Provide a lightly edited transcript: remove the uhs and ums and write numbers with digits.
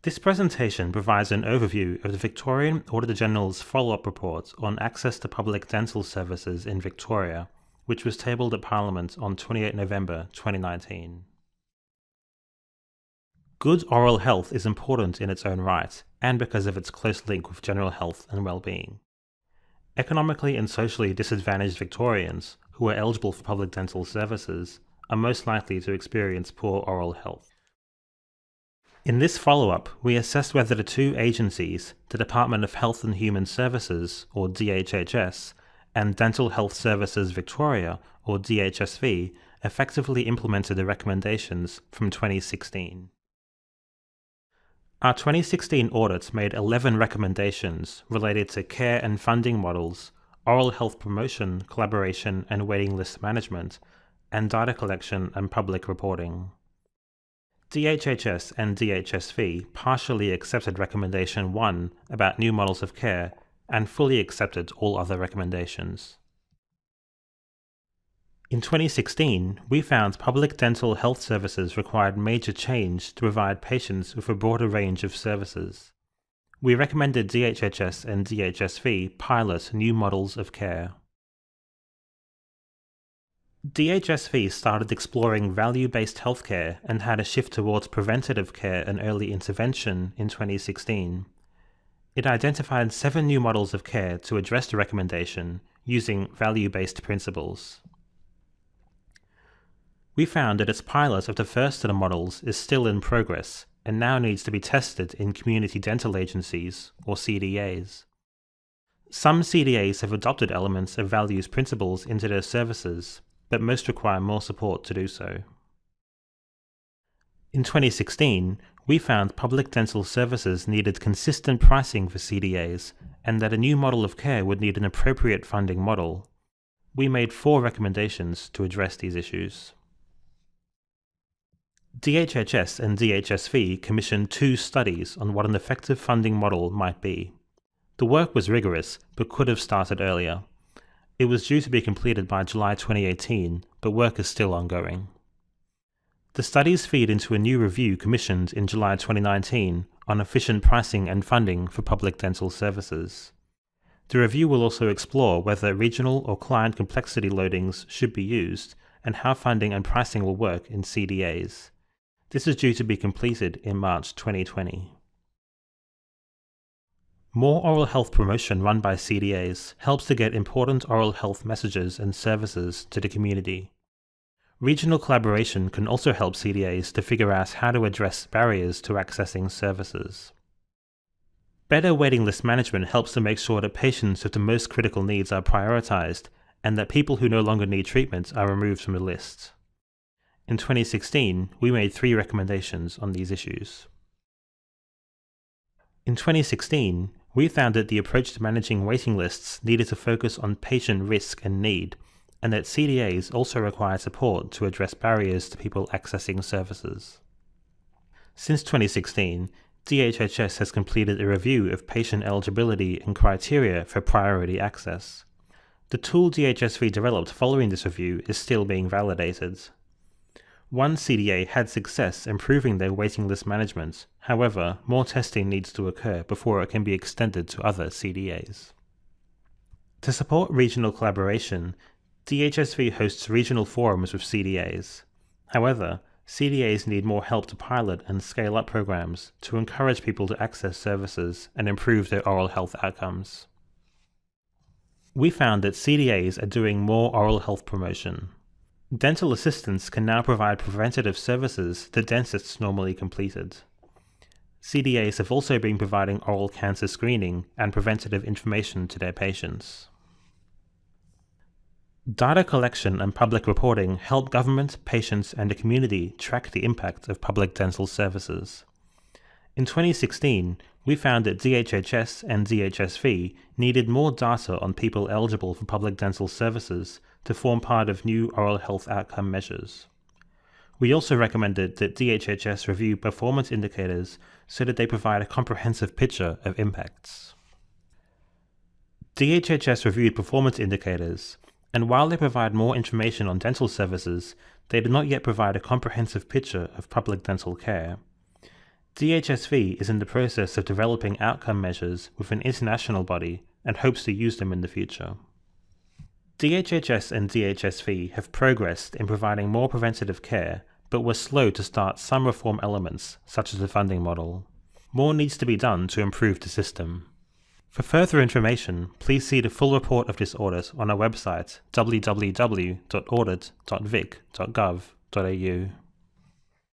This presentation provides an overview of the Victorian Auditor-General's follow-up report on access to public dental services in Victoria, which was tabled at Parliament on 28 November 2019. Good oral health is important in its own right, and because of its close link with general health and well-being. Economically and socially disadvantaged Victorians who are eligible for public dental services are most likely to experience poor oral health. In this follow-up, we assessed whether the two agencies, the Department of Health and Human Services, or DHHS, and Dental Health Services Victoria, or DHSV, effectively implemented the recommendations from 2016. Our 2016 audit made 11 recommendations related to care and funding models, oral health promotion, collaboration and waiting list management, and data collection and public reporting. DHHS and DHSV partially accepted Recommendation 1 about new models of care and fully accepted all other recommendations. In 2016, we found public dental health services required major change to provide patients with a broader range of services. We recommended DHHS and DHSV pilot new models of care. DHSV started exploring value-based healthcare and had a shift towards preventative care and early intervention in 2016. It identified 7 new models of care to address the recommendation using value-based principles. We found that its pilot of the first of the models is still in progress and now needs to be tested in community dental agencies, or CDAs. Some CDAs have adopted elements of values principles into their services, but most require more support to do so. In 2016, we found public dental services needed consistent pricing for CDAs and that a new model of care would need an appropriate funding model. We made 4 recommendations to address these issues. DHHS and DHSV commissioned 2 studies on what an effective funding model might be. The work was rigorous, but could have started earlier. It was due to be completed by July 2018, but work is still ongoing. The studies feed into a new review commissioned in July 2019 on efficient pricing and funding for public dental services. The review will also explore whether regional or client complexity loadings should be used and how funding and pricing will work in CDAs. This is due to be completed in March 2020. More oral health promotion run by CDAs helps to get important oral health messages and services to the community. Regional collaboration can also help CDAs to figure out how to address barriers to accessing services. Better waiting list management helps to make sure that patients with the most critical needs are prioritized and that people who no longer need treatment are removed from the list. In 2016, we made 3 recommendations on these issues. In 2016, we found that the approach to managing waiting lists needed to focus on patient risk and need, and that CDAs also require support to address barriers to people accessing services. Since 2016, DHHS has completed a review of patient eligibility and criteria for priority access. The tool DHSV developed following this review is still being validated. One CDA had success improving their waiting list management. However, more testing needs to occur before it can be extended to other CDAs. To support regional collaboration, DHSV hosts regional forums with CDAs. However, CDAs need more help to pilot and scale up programs to encourage people to access services and improve their oral health outcomes. We found that CDAs are doing more oral health promotion. Dental assistants can now provide preventative services that dentists normally completed. CDAs have also been providing oral cancer screening and preventative information to their patients. Data collection and public reporting help government, patients, and the community track the impact of public dental services. In 2016, we found that DHHS and DHSV needed more data on people eligible for public dental services to form part of new oral health outcome measures. We also recommended that DHHS review performance indicators so that they provide a comprehensive picture of impacts. DHHS reviewed performance indicators, and while they provide more information on dental services, they do not yet provide a comprehensive picture of public dental care. DHSV is in the process of developing outcome measures with an international body and hopes to use them in the future. DHHS and DHSV have progressed in providing more preventative care, but were slow to start some reform elements, such as the funding model. More needs to be done to improve the system. For further information, please see the full report of this audit on our website www.audit.vic.gov.au.